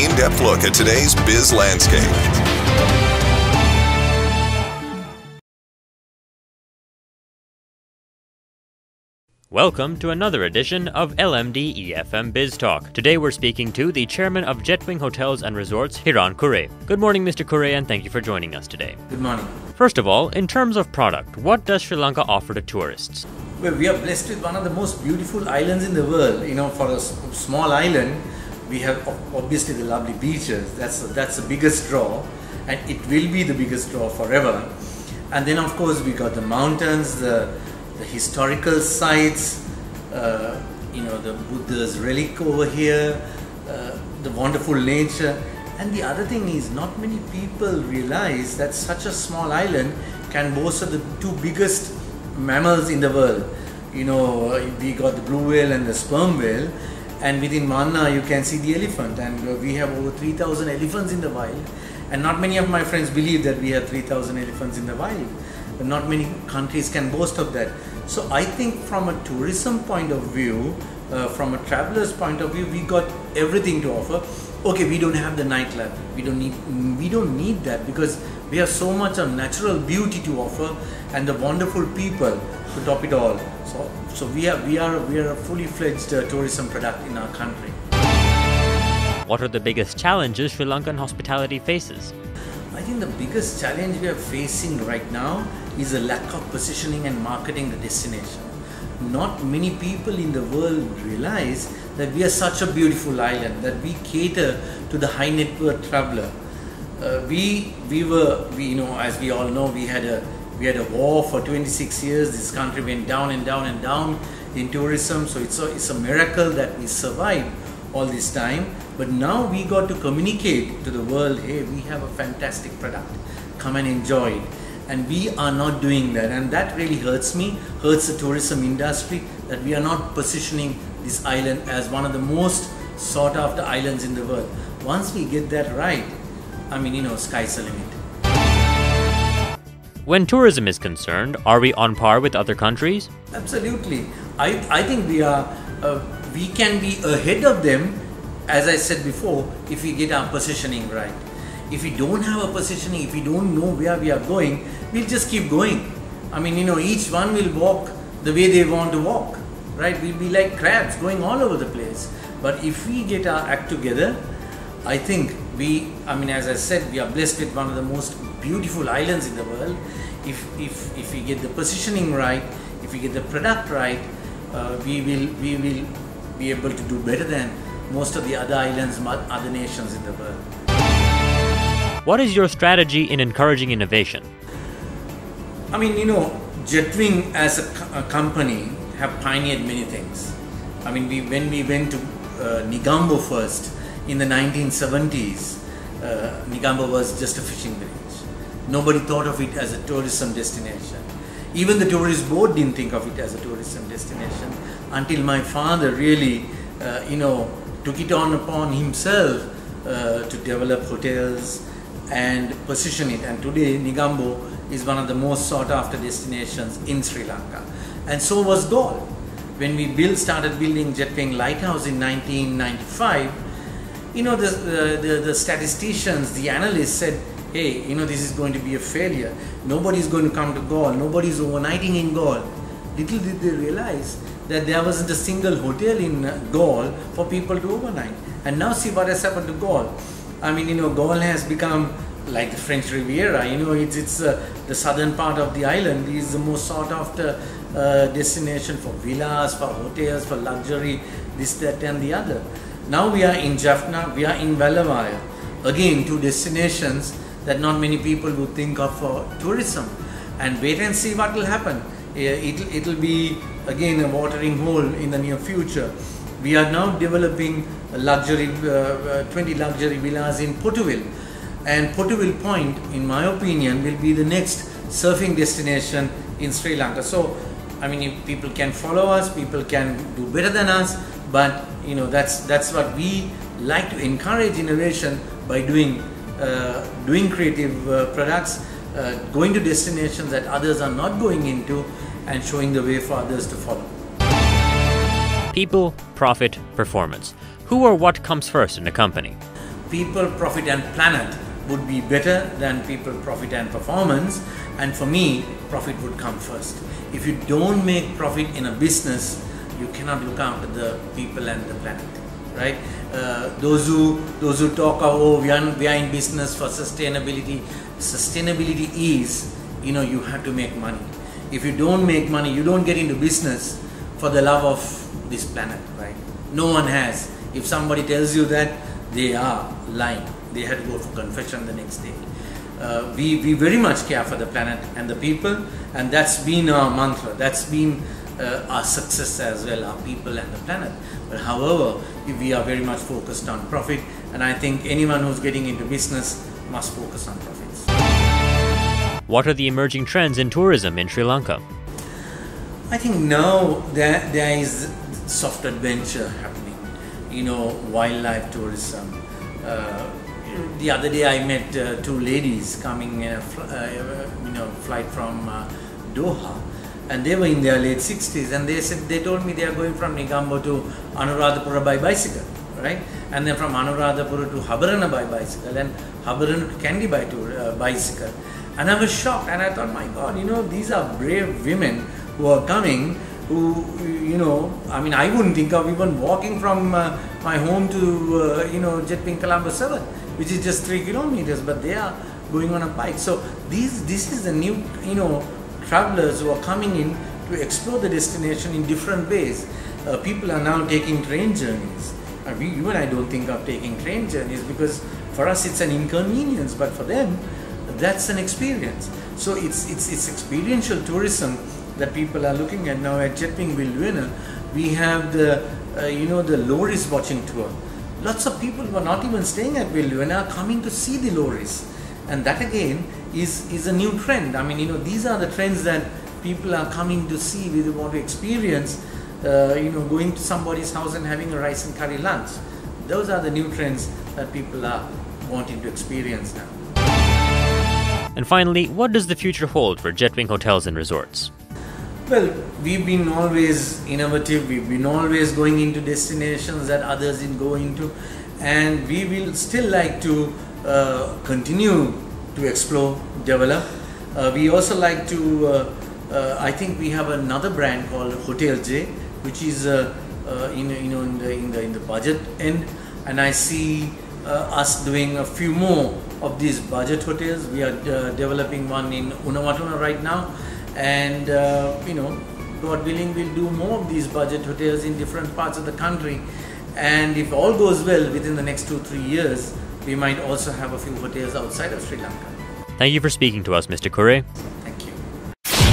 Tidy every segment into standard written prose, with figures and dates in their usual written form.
in-depth look at today's biz landscape. Welcome to another edition of LMD-E FM Biz Talk. Today we're speaking to the chairman of Jetwing Hotels and Resorts, Hiran Cooray. Good morning, Mr. Cooray, and thank you for joining us today. Good morning. First of all, in terms of product, what does Sri Lanka offer to tourists? Well, we are blessed with one of the most beautiful islands in the world. For a small island, we have obviously the lovely beaches. That's the biggest draw, and it will be the biggest draw forever. And then, of course, we got the mountains, the historical sites, the Buddha's relic over here, the wonderful nature. And the other thing is, not many people realize that such a small island can boast of the two biggest mammals in the world. We got the blue whale and the sperm whale, and within Manna you can see the elephant, and we have over 3,000 elephants in the wild. And not many of my friends believe that we have 3,000 elephants in the wild. Not many countries can boast of that. So I think from a tourism point of view, from a traveler's point of view, we got everything to offer. Okay, we don't have the nightlife. We don't need that, because we have so much of natural beauty to offer and the wonderful people to top it all. So we are a fully fledged tourism product in our country. What are the biggest challenges Sri Lankan hospitality faces? I think the biggest challenge we are facing right now is a lack of positioning and marketing the destination. Not many people in the world realize that we are such a beautiful island, that we cater to the high net worth traveler. As we all know, we had a war for 26 years. This country went down and down and down in tourism. So it's a miracle that we survived all this time. But now we got to communicate to the world, hey, we have a fantastic product, come and enjoy it. And we are not doing that, and that really hurts the tourism industry, that we are not positioning this island as one of the most sought after islands in the world. Once we get that right, sky's the limit. When tourism is concerned, are we on par with other countries? Absolutely. I think we can be ahead of them, as I said before, if we get our positioning right. If we don't have a positioning, if we don't know where we are going, we'll just keep going. Each one will walk the way they want to walk, right? We'll be like crabs going all over the place. But if we get our act together, I think as I said, we are blessed with one of the most beautiful islands in the world. If we get the positioning right, if we get the product right, we will be able to do better than most of the other islands, other nations in the world. What is your strategy in encouraging innovation? Jetwing as a company have pioneered many things. When we went to Negombo first in the 1970s, Negombo was just a fishing village. Nobody thought of it as a tourism destination. Even the tourist board didn't think of it as a tourism destination until my father really, took it on upon himself to develop hotels and position it. And today Negombo is one of the most sought after destinations in Sri Lanka. And so was Galle. When we started building Jetwing Lighthouse in 1995, the statisticians, the analysts said, hey, this is going to be a failure. Nobody's going to come to Galle. Nobody's overnighting in Galle. Little did they realize that there wasn't a single hotel in Galle for people to overnight. And now see what has happened to Galle. Galle has become like the French Riviera. It's the southern part of the island is the most sought after destination for villas, for hotels, for luxury, this, that and the other. Now we are in Jaffna, we are in Velavaya. Again, two destinations that not many people would think of for tourism. And wait and see what will happen. It'll be again a watering hole in the near future. We are now developing a 20 luxury villas in Potuville. And Potuville Point, in my opinion, will be the next surfing destination in Sri Lanka. So, if people can follow us, people can do better than us, but that's what we like to encourage innovation by doing creative products, going to destinations that others are not going into, and showing the way for others to follow. People, profit, performance. Who or what comes first in a company? people, profit and planet would be better than people, profit and performance, and for me profit would come first. If you don't make profit in a business, you cannot look after the people and the planet, right? Those who talk of, oh, we are in business for sustainability. Sustainability is, you have to make money. If you don't make money, you don't get into business for the love of this planet, right? No one has. If somebody tells you that, they are lying. They had to go for confession the next day. We very much care for the planet and the people, and that's been our mantra. That's been our success as well, our people and the planet. But however, we are very much focused on profit, and I think anyone who's getting into business must focus on profits. What are the emerging trends in tourism in Sri Lanka? I think now there is soft adventure happening, wildlife tourism. The other day I met two ladies coming flight from Doha, and they were in their late 60s, and they told me they are going from Negombo to Anuradhapura by bicycle, right? And then from Anuradhapura to Habarana by bicycle, and Habarana to Kandy by bicycle. And I was shocked, and I thought, my God, these are brave women who are coming, who, I wouldn't think of even walking from my home to, Jetwing Hotels 7, which is just 3 kilometers, but they are going on a bike. So this is the new, travelers who are coming in to explore the destination in different ways. People are now taking train journeys. You and I don't think of taking train journeys because for us it's an inconvenience, but for them that's an experience. So it's experiential tourism that people are looking at now. At Jetwing Vildvena, we have the lorries watching tour. Lots of people who are not even staying at Vildvena are coming to see the lorries, and that again is a new trend. These are the trends that people are coming to see, they want to experience. Going to somebody's house and having a rice and curry lunch. Those are the new trends that people are wanting to experience now. And finally, what does the future hold for Jetwing Hotels and Resorts? Well, we've been always innovative. We've been always going into destinations that others didn't go into, and we will still like to continue to explore, develop. We also like to. I think we have another brand called Hotel J, which is in the budget end, and I see us doing a few more of these budget hotels. We are developing one in Unawatuna right now, and God willing, we'll do more of these budget hotels in different parts of the country. And if all goes well, within the next 2-3 years, we might also have a few hotels outside of Sri Lanka. Thank you for speaking to us, Mr. Cooray. Thank you.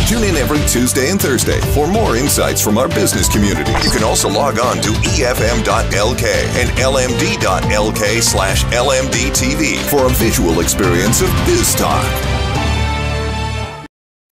Tune in every Tuesday and Thursday for more insights from our business community. You can also log on to efm.lk and lmd.lk/LMDTV for a visual experience of Biz Talk.